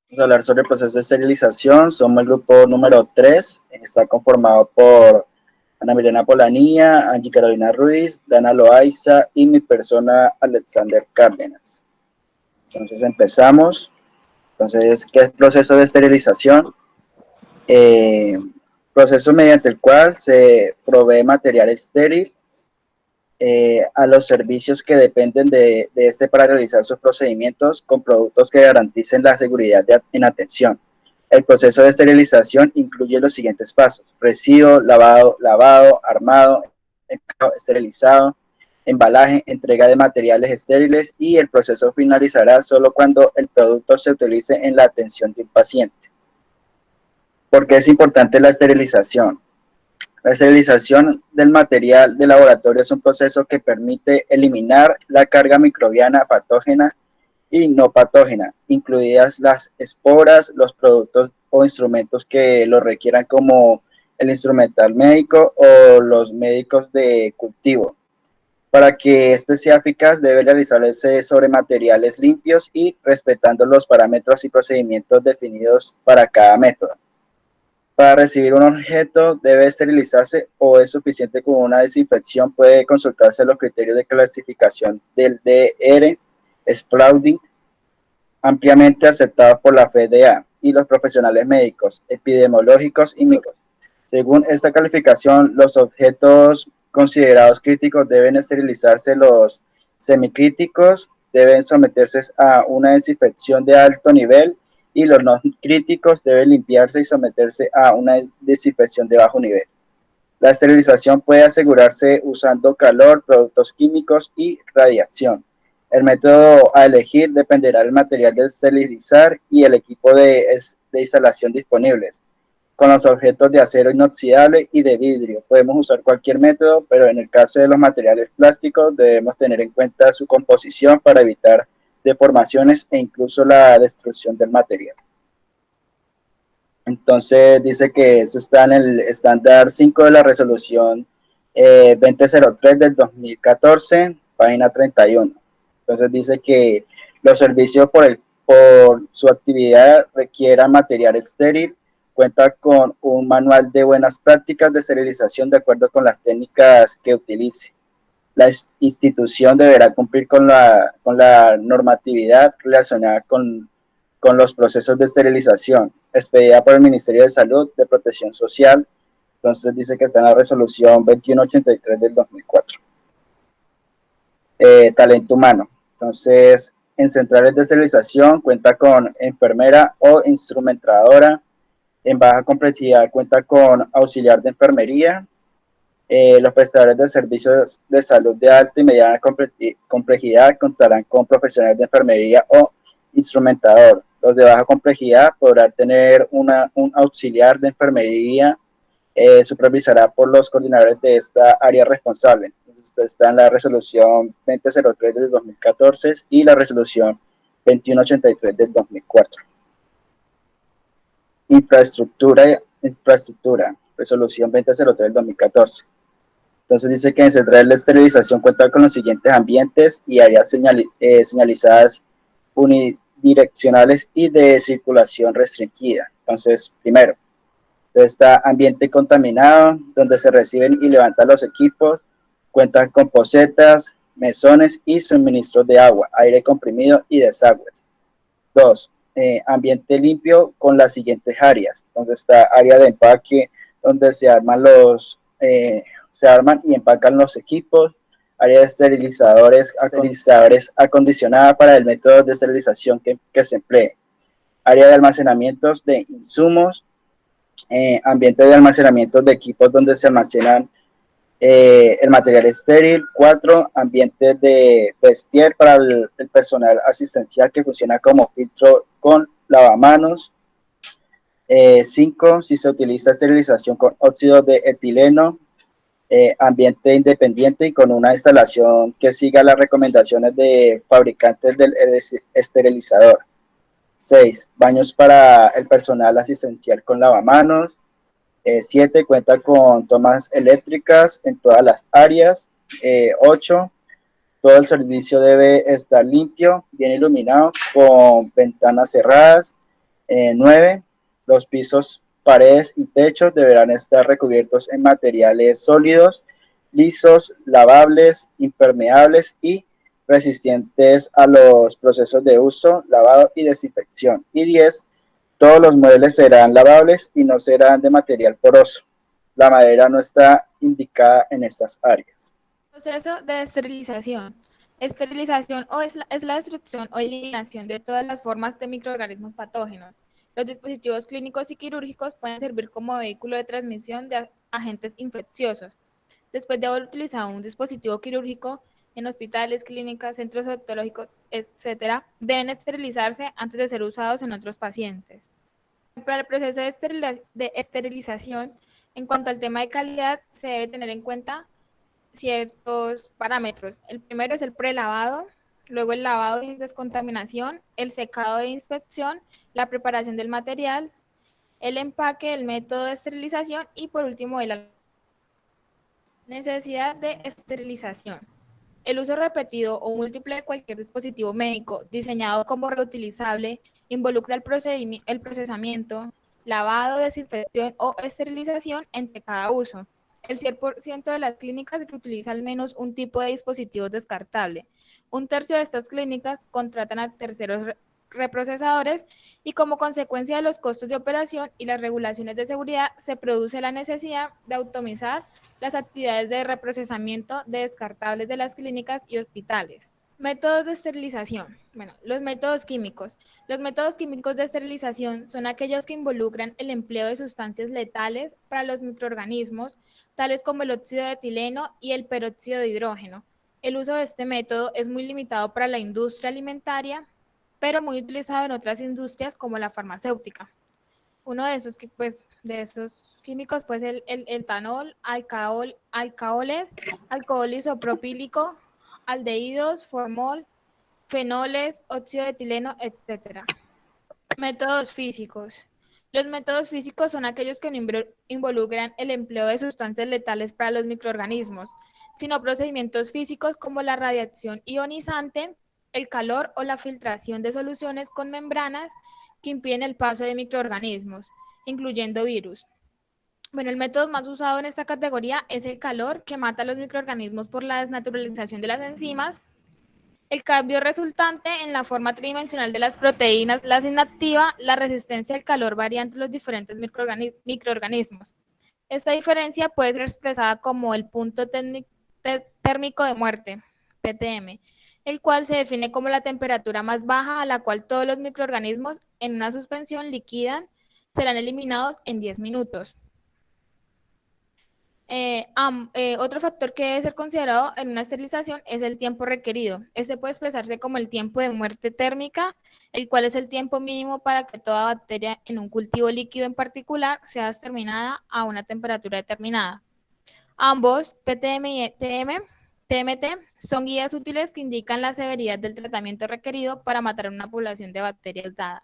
Vamos a hablar sobre el proceso de esterilización. Somos el grupo número 3. Está conformado por Ana Milena Polanía, Angie Carolina Ruiz, Dana Loaiza y mi persona, Alexander Cárdenas. Entonces empezamos. Entonces, ¿qué es el proceso de esterilización? Proceso mediante el cual se provee material estéril a los servicios que dependen de este para realizar sus procedimientos con productos que garanticen la seguridad en atención. El proceso de esterilización incluye los siguientes pasos: recibo, lavado, armado, esterilizado, embalaje, entrega de materiales estériles, y el proceso finalizará solo cuando el producto se utilice en la atención de un paciente. ¿Por qué es importante la esterilización? La esterilización del material de laboratorio es un proceso que permite eliminar la carga microbiana patógena y no patógena, incluidas las esporas, los productos o instrumentos que lo requieran, como el instrumental médico o los médicos de cultivo. Para que este sea eficaz, debe realizarse sobre materiales limpios y respetando los parámetros y procedimientos definidos para cada método. Para recibir un objeto debe esterilizarse o es suficiente con una desinfección. Puede consultarse los criterios de clasificación del DR Spalding, ampliamente aceptados por la FDA y los profesionales médicos, epidemiológicos y micros. Según esta calificación, los objetos considerados críticos deben esterilizarse, los semicríticos deben someterse a una desinfección de alto nivel y los no críticos deben limpiarse y someterse a una desinfección de bajo nivel. La esterilización puede asegurarse usando calor, productos químicos y radiación. El método a elegir dependerá del material de esterilizar y el equipo de instalación disponibles. Con los objetos de acero inoxidable y de vidrio podemos usar cualquier método, pero en el caso de los materiales plásticos debemos tener en cuenta su composición para evitar deformaciones e incluso la destrucción del material. Entonces dice que eso está en el estándar 5 de la resolución 2003 del 2014, página 31. Entonces dice que los servicios por su actividad requieran material estéril, cuenta con un manual de buenas prácticas de esterilización de acuerdo con las técnicas que utilice. La institución deberá cumplir con la normatividad relacionada con los procesos de esterilización, expedida por el Ministerio de Salud, de Protección Social. Entonces dice que está en la resolución 2183 del 2004. Talento humano. Entonces, en centrales de esterilización cuenta con enfermera o instrumentadora. En baja complejidad cuenta con auxiliar de enfermería. Los prestadores de servicios de salud de alta y mediana complejidad contarán con profesionales de enfermería o instrumentador. Los de baja complejidad podrán tener un auxiliar de enfermería, supervisará por los coordinadores de esta área responsable. Entonces, esto está en la resolución 2003 del 2014 y la resolución 2183 del 2004. Infraestructura, resolución 2003 del 2014. Entonces dice que en central de esterilización cuenta con los siguientes ambientes y áreas señalizadas unidireccionales y de circulación restringida. Entonces, primero, está ambiente contaminado, donde se reciben y levantan los equipos, cuentan con posetas, mesones y suministros de agua, aire comprimido y desagües. 2. Ambiente limpio con las siguientes áreas. Entonces está área de empaque, donde se arman y empacan los equipos, área de esterilizadores acondicionada para el método de esterilización que se emplee, área de almacenamientos de insumos, ambiente de almacenamiento de equipos donde se almacenan el material estéril. 4. Ambiente de vestier para el personal asistencial que funciona como filtro con lavamanos. 5. Si se utiliza esterilización con óxido de etileno, ambiente independiente y con una instalación que siga las recomendaciones de fabricantes del esterilizador. 6. Baños para el personal asistencial con lavamanos. 7. Cuenta con tomas eléctricas en todas las áreas. 8. Todo el servicio debe estar limpio, bien iluminado, con ventanas cerradas. 9. Los pisos, paredes y techos deberán estar recubiertos en materiales sólidos, lisos, lavables, impermeables y resistentes a los procesos de uso, lavado y desinfección. Y 10. Todos los muebles serán lavables y no serán de material poroso. La madera no está indicada en estas áreas. Proceso de esterilización. Esterilización es la destrucción o eliminación de todas las formas de microorganismos patógenos. Los dispositivos clínicos y quirúrgicos pueden servir como vehículo de transmisión de agentes infecciosos. Después de haber utilizado un dispositivo quirúrgico en hospitales, clínicas, centros odontológicos, etcétera, deben esterilizarse antes de ser usados en otros pacientes. Para el proceso de esterilización, en cuanto al tema de calidad, se debe tener en cuenta ciertos parámetros. El primero es el prelavado, luego el lavado y descontaminación, el secado de inspección, la preparación del material, el empaque, el método de esterilización y por último el necesidad de esterilización. El uso repetido o múltiple de cualquier dispositivo médico diseñado como reutilizable involucra el procesamiento, lavado, desinfección o esterilización entre cada uso. El 100% de las clínicas reutiliza al menos un tipo de dispositivo descartable. Un tercio de estas clínicas contratan a terceros reprocesadores y como consecuencia de los costos de operación y las regulaciones de seguridad se produce la necesidad de automatizar las actividades de reprocesamiento de descartables de las clínicas y hospitales. Métodos de esterilización. Bueno, los métodos químicos. Los métodos químicos de esterilización son aquellos que involucran el empleo de sustancias letales para los microorganismos, tales como el óxido de etileno y el peróxido de hidrógeno. El uso de este método es muy limitado para la industria alimentaria, pero muy utilizado en otras industrias como la farmacéutica. Uno de esos, pues, de esos químicos puede ser el etanol, alcoholes, alcohol isopropílico, aldehídos, formol, fenoles, óxido de etileno, etcétera. Métodos físicos. Los métodos físicos son aquellos que no involucran el empleo de sustancias letales para los microorganismos, sino procedimientos físicos como la radiación ionizante, el calor o la filtración de soluciones con membranas que impiden el paso de microorganismos, incluyendo virus. Bueno, el método más usado en esta categoría es el calor, que mata a los microorganismos por la desnaturalización de las enzimas. El cambio resultante en la forma tridimensional de las proteínas las inactiva. La resistencia al calor varía entre los diferentes microorganismos. Esta diferencia puede ser expresada como el punto térmico de muerte, PTM, el cual se define como la temperatura más baja a la cual todos los microorganismos en una suspensión líquida serán eliminados en 10 minutos. Otro factor que debe ser considerado en una esterilización es el tiempo requerido. Este puede expresarse como el tiempo de muerte térmica, el cual es el tiempo mínimo para que toda bacteria en un cultivo líquido en particular sea exterminada a una temperatura determinada. Ambos, PTM y TMT, son guías útiles que indican la severidad del tratamiento requerido para matar a una población de bacterias dada.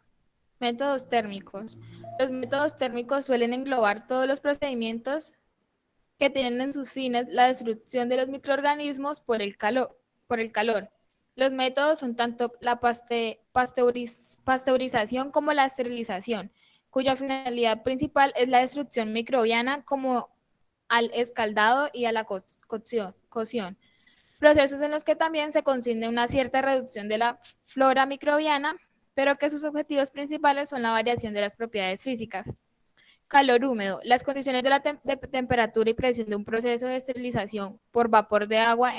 Métodos térmicos. Los métodos térmicos suelen englobar todos los procedimientos que tienen en sus fines la destrucción de los microorganismos por el calor. Los métodos son tanto la pasteurización como la esterilización, cuya finalidad principal es la destrucción microbiana como al escaldado y a la cocción. Procesos en los que también se consigue una cierta reducción de la flora microbiana, pero que sus objetivos principales son la variación de las propiedades físicas. Calor húmedo. Las condiciones de la temperatura y presión de un proceso de esterilización por vapor de agua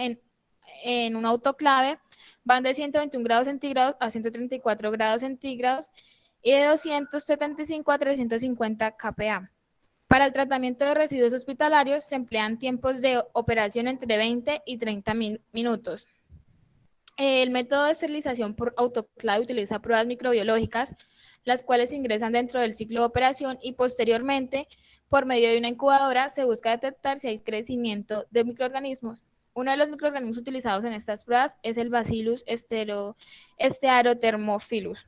en un autoclave van de 121 grados centígrados a 134 grados centígrados y de 275 a 350 kPa. Para el tratamiento de residuos hospitalarios se emplean tiempos de operación entre 20 y 30 minutos. El método de esterilización por autoclave utiliza pruebas microbiológicas, las cuales ingresan dentro del ciclo de operación y posteriormente, por medio de una incubadora, se busca detectar si hay crecimiento de microorganismos. Uno de los microorganismos utilizados en estas pruebas es el Bacillus stearothermophilus.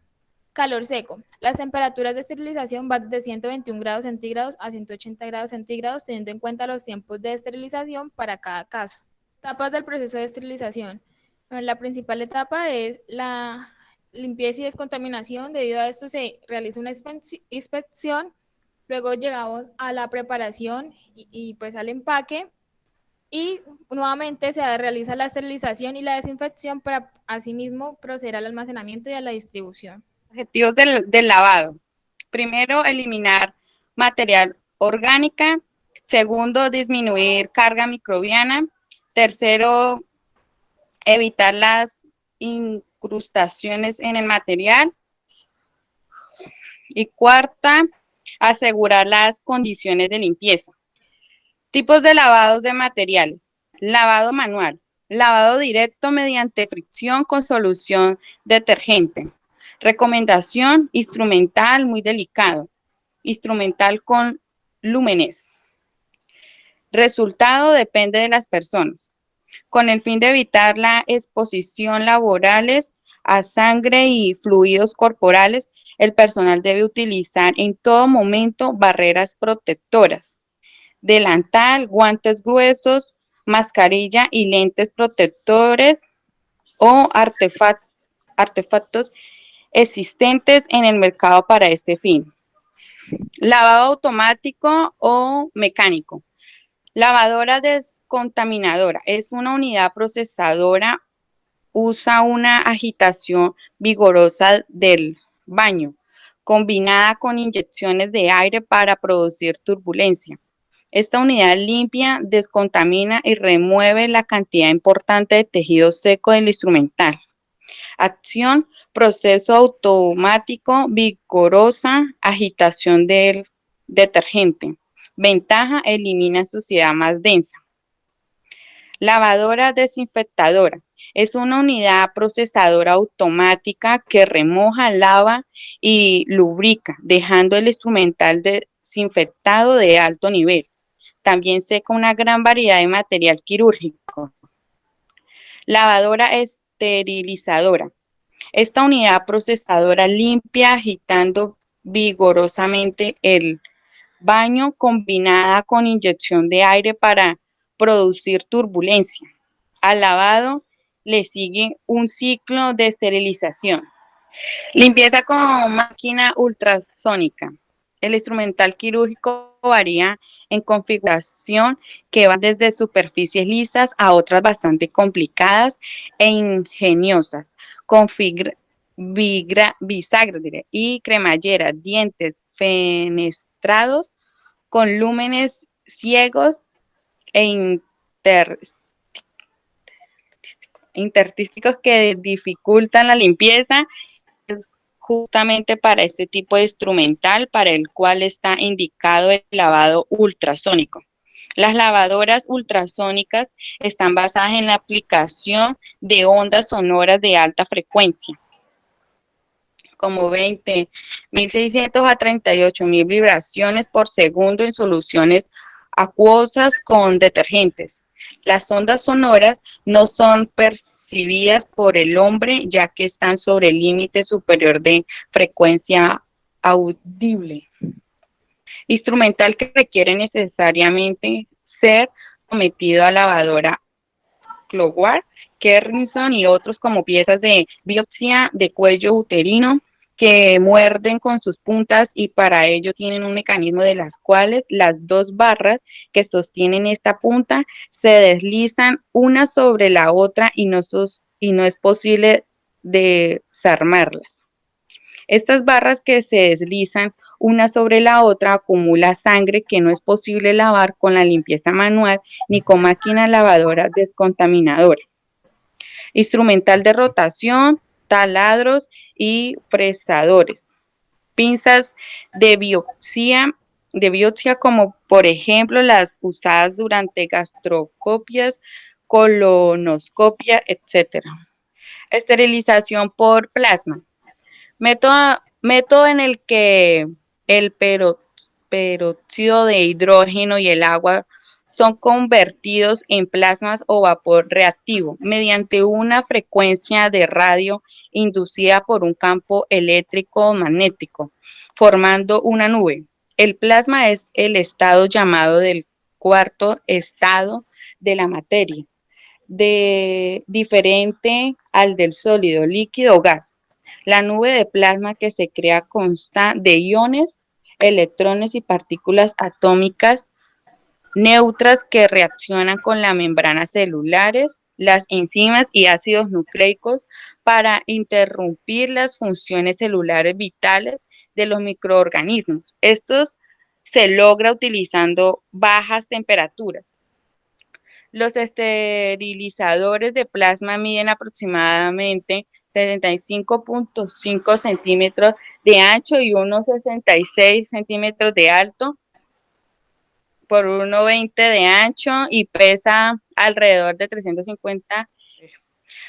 Calor seco. Las temperaturas de esterilización van de 121 grados centígrados a 180 grados centígrados, teniendo en cuenta los tiempos de esterilización para cada caso. Etapas del proceso de esterilización. Bueno, la principal etapa es limpieza y descontaminación. Debido a esto se realiza una inspección, luego llegamos a la preparación pues al empaque, y nuevamente se realiza la esterilización y la desinfección para asimismo proceder al almacenamiento y a la distribución. Objetivos del lavado. Primero, eliminar material orgánica. Segundo, disminuir carga microbiana. Tercero, evitar las incrustaciones en el material. Y cuarta, asegurar las condiciones de limpieza. Tipos de lavados de materiales. Lavado manual. Lavado directo mediante fricción con solución detergente. Recomendación: instrumental, muy delicado. Instrumental con lúmenes. Resultado: depende de las personas. Con el fin de evitar la exposición laborales a sangre y fluidos corporales, el personal debe utilizar en todo momento barreras protectoras, delantal, guantes gruesos, mascarilla y lentes protectores o artefactos existentes en el mercado para este fin. Lavado automático o mecánico. Lavadora descontaminadora es una unidad procesadora, usa una agitación vigorosa del baño, combinada con inyecciones de aire para producir turbulencia. Esta unidad limpia, descontamina y remueve la cantidad importante de tejido seco del instrumental. Acción: proceso automático, vigorosa agitación del detergente. Ventaja: elimina suciedad más densa. Lavadora desinfectadora. Es una unidad procesadora automática que remoja, lava y lubrica, dejando el instrumental desinfectado de alto nivel. También seca una gran variedad de material quirúrgico. Lavadora esterilizadora. Esta unidad procesadora limpia agitando vigorosamente el baño, combinada con inyección de aire para producir turbulencia. Al lavado le sigue un ciclo de esterilización. Limpieza con máquina ultrasónica. El instrumental quirúrgico varía en configuración, que va desde superficies lisas a otras bastante complicadas e ingeniosas, con bisagras y cremalleras, dientes fenestrados con lúmenes ciegos e intertísticos que dificultan la limpieza. Es justamente para este tipo de instrumental para el cual está indicado el lavado ultrasónico. Las lavadoras ultrasónicas están basadas en la aplicación de ondas sonoras de alta frecuencia, como 20.600 a 38.000 vibraciones por segundo en soluciones acuosas con detergentes. Las ondas sonoras no son percibidas por el hombre, ya que están sobre el límite superior de frecuencia audible. Instrumental que requiere necesariamente ser sometido a lavadora Cloward, Kernison y otros, como piezas de biopsia de cuello uterino que muerden con sus puntas, y para ello tienen un mecanismo de las cuales las dos barras que sostienen esta punta se deslizan una sobre la otra y no es posible desarmarlas. Estas barras que se deslizan una sobre la otra acumulan sangre que no es posible lavar con la limpieza manual ni con máquina lavadora descontaminadora. Instrumental de rotación, taladros y fresadores. Pinzas de biopsia como por ejemplo las usadas durante gastroscopias, colonoscopia, etc. Esterilización por plasma. Método en el que el peróxido de hidrógeno y el agua son convertidos en plasmas o vapor reactivo mediante una frecuencia de radio inducida por un campo eléctrico o magnético, formando una nube. El plasma es el estado llamado del cuarto estado de la materia, diferente al del sólido, líquido o gas. La nube de plasma que se crea consta de iones, electrones y partículas atómicas neutras que reaccionan con las membranas celulares, las enzimas y ácidos nucleicos para interrumpir las funciones celulares vitales de los microorganismos. Esto se logra utilizando bajas temperaturas. Los esterilizadores de plasma miden aproximadamente 75.5 centímetros de ancho y unos 66 centímetros de alto por 1,20 de ancho y pesa alrededor de 350.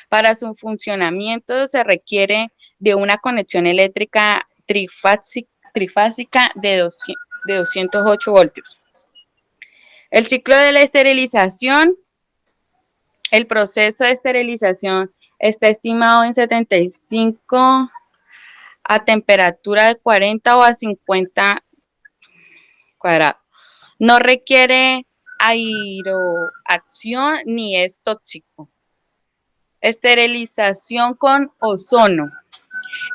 Para su funcionamiento se requiere de una conexión eléctrica trifásica de 208 voltios. El ciclo de la esterilización, el proceso de esterilización está estimado en 75 a temperatura de 40 o a 50 cuadrados. No requiere aeroacción ni es tóxico. Esterilización con ozono.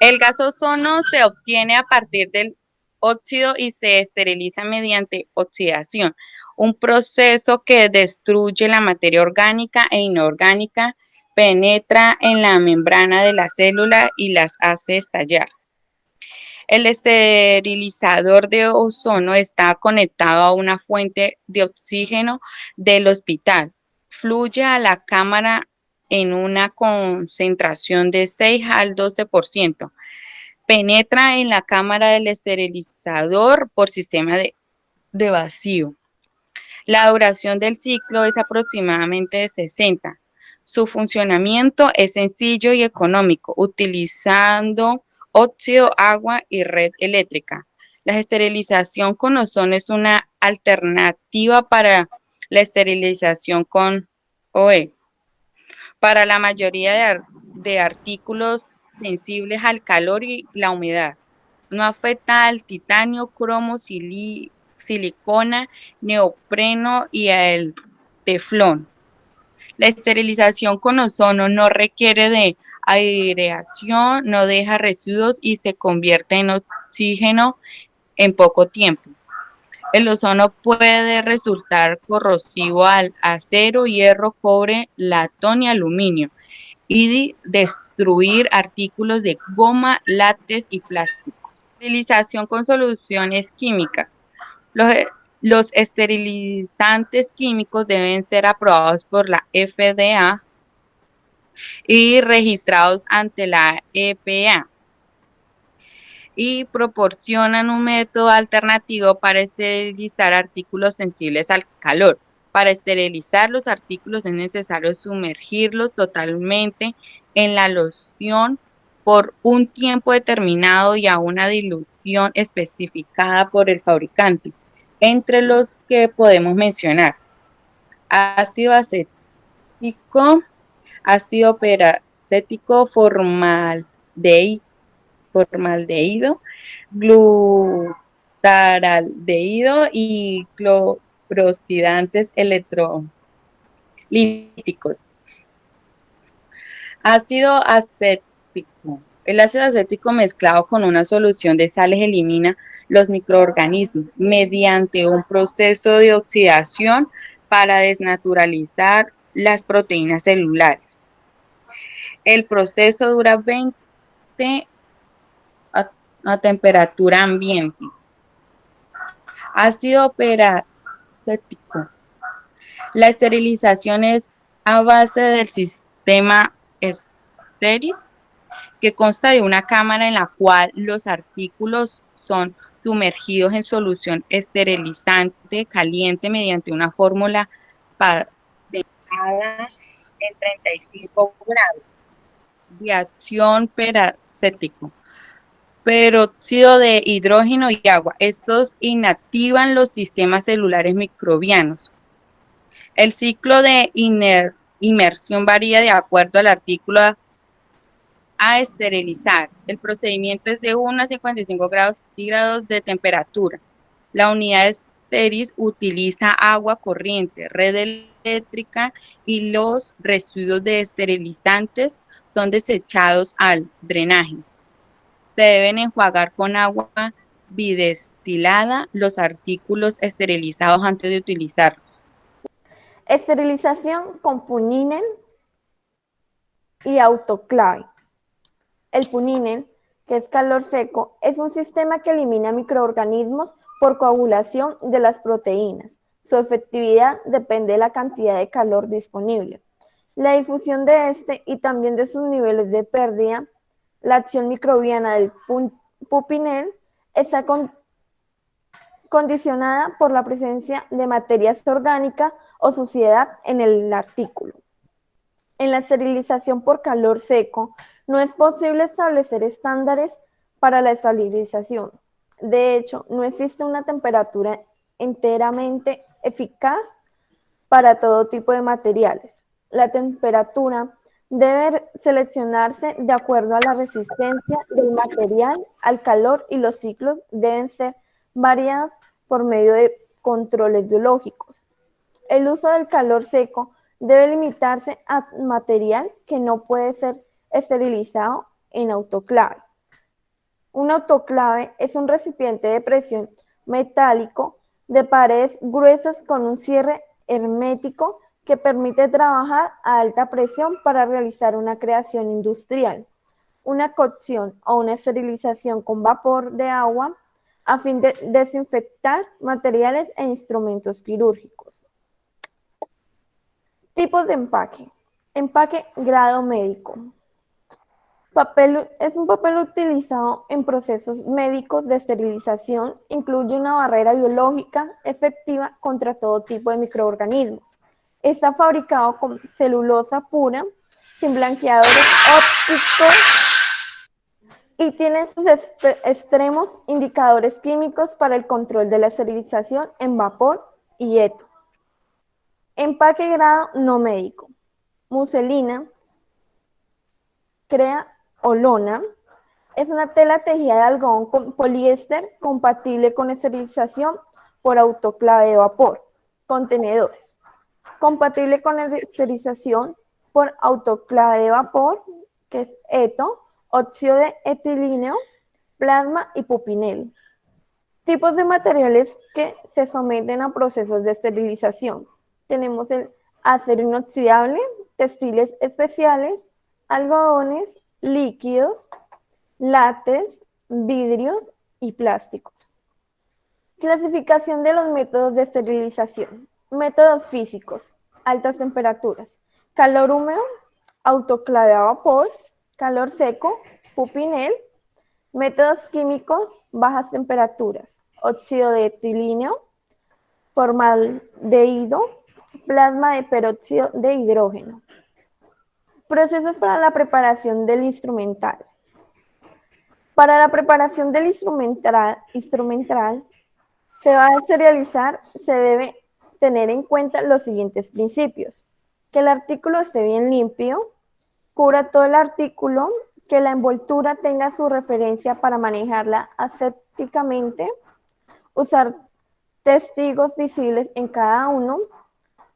El gas ozono se obtiene a partir del óxido y se esteriliza mediante oxidación, un proceso que destruye la materia orgánica e inorgánica, penetra en la membrana de la célula y las hace estallar. El esterilizador de ozono está conectado a una fuente de oxígeno del hospital. Fluye a la cámara en una concentración de 6 al 12%. Penetra en la cámara del esterilizador por sistema de vacío. La duración del ciclo es aproximadamente de 60. Su funcionamiento es sencillo y económico, utilizando óxido, agua y red eléctrica. La esterilización con ozono es una alternativa para la esterilización con OE. Para la mayoría de artículos sensibles al calor y la humedad. No afecta al titanio, cromo, silicona, neopreno y al teflón. La esterilización con ozono no requiere de aireación, no deja residuos y se convierte en oxígeno en poco tiempo. El ozono puede resultar corrosivo al acero, hierro, cobre, latón y aluminio y destruir artículos de goma, látex y plástico. Esterilización con soluciones químicas. Los esterilizantes químicos deben ser aprobados por la FDA y registrados ante la EPA y proporcionan un método alternativo para esterilizar artículos sensibles al calor. Para esterilizar los artículos es necesario sumergirlos totalmente en la loción por un tiempo determinado y a una dilución especificada por el fabricante, entre los que podemos mencionar ácido acético, ácido peracético, formaldehído, glutaraldehído y cloroxidantes electrolíticos. Ácido acético. El ácido acético mezclado con una solución de sales elimina los microorganismos mediante un proceso de oxidación para desnaturalizar las proteínas celulares. El proceso dura 20 a temperatura ambiente. Ácido peracético. La esterilización es a base del sistema STERIS, que consta de una cámara en la cual los artículos son sumergidos en solución esterilizante caliente mediante una fórmula patentada en 35 grados de acción peracético, peróxido de hidrógeno y agua. Estos inactivan los sistemas celulares microbianos. El ciclo de inmersión varía de acuerdo al artículo a esterilizar. El procedimiento es de 1 a 55 grados centígrados de temperatura. La unidad STERIS utiliza agua corriente, red eléctrica y los residuos de esterilizantes son desechados al drenaje. Se deben enjuagar con agua bidestilada los artículos esterilizados antes de utilizarlos. Esterilización con puninen y autoclave. El puninen, que es calor seco, es un sistema que elimina microorganismos por coagulación de las proteínas. Su efectividad depende de la cantidad de calor disponible, la difusión de este y también de sus niveles de pérdida. La acción microbiana del pupinel está condicionada por la presencia de materias orgánicas o suciedad en el artículo. En la esterilización por calor seco, no es posible establecer estándares para la esterilización. De hecho, no existe una temperatura enteramente eficaz para todo tipo de materiales. La temperatura debe seleccionarse de acuerdo a la resistencia del material al calor y los ciclos deben ser variados por medio de controles biológicos. El uso del calor seco debe limitarse a material que no puede ser esterilizado en autoclave. Un autoclave es un recipiente de presión metálico de paredes gruesas con un cierre hermético que permite trabajar a alta presión para realizar una creación industrial, una cocción o una esterilización con vapor de agua a fin de desinfectar materiales e instrumentos quirúrgicos. Tipos de empaque. Empaque grado médico. Es un papel utilizado en procesos médicos de esterilización, incluye una barrera biológica efectiva contra todo tipo de microorganismos. Está fabricado con celulosa pura, sin blanqueadores ópticos y tiene en sus extremos indicadores químicos para el control de la esterilización en vapor y eto. Empaque grado no médico. Muselina, crea o lona, es una tela tejida de algodón con poliéster compatible con esterilización por autoclave de vapor. Contenedores. Compatible con la esterilización por autoclave de vapor, que es eto, óxido de etilíneo, plasma y pupinel. Tipos de materiales que se someten a procesos de esterilización. Tenemos el acero inoxidable, textiles especiales, algodones, líquidos, látex, vidrios y plásticos. Clasificación de los métodos de esterilización. Métodos físicos, altas temperaturas, calor húmedo, autoclave a vapor, calor seco, pupinel. Métodos químicos, bajas temperaturas, óxido de etilíneo, formaldehído, plasma de peróxido de hidrógeno. Procesos para la preparación del instrumental. Para la preparación del instrumental se va a esterilización, se debe tener en cuenta los siguientes principios: que el artículo esté bien limpio, cubra todo el artículo, que la envoltura tenga su referencia para manejarla asépticamente, usar testigos visibles en cada uno,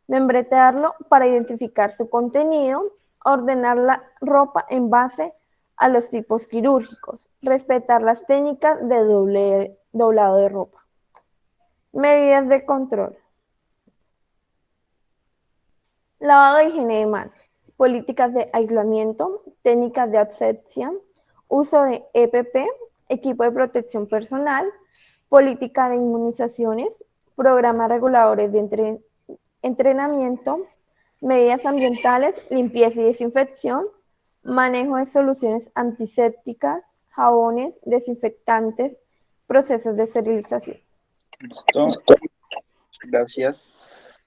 membretearlo para identificar su contenido, ordenar la ropa en base a los tipos quirúrgicos, respetar las técnicas de doblado de ropa. Medidas de control. Lavado e higiene de manos. Políticas de aislamiento, técnicas de asepsia, uso de EPP, equipo de protección personal, política de inmunizaciones, programas reguladores de entrenamiento, medidas ambientales, limpieza y desinfección, manejo de soluciones antisépticas, jabones, desinfectantes, procesos de esterilización. Listo. Gracias.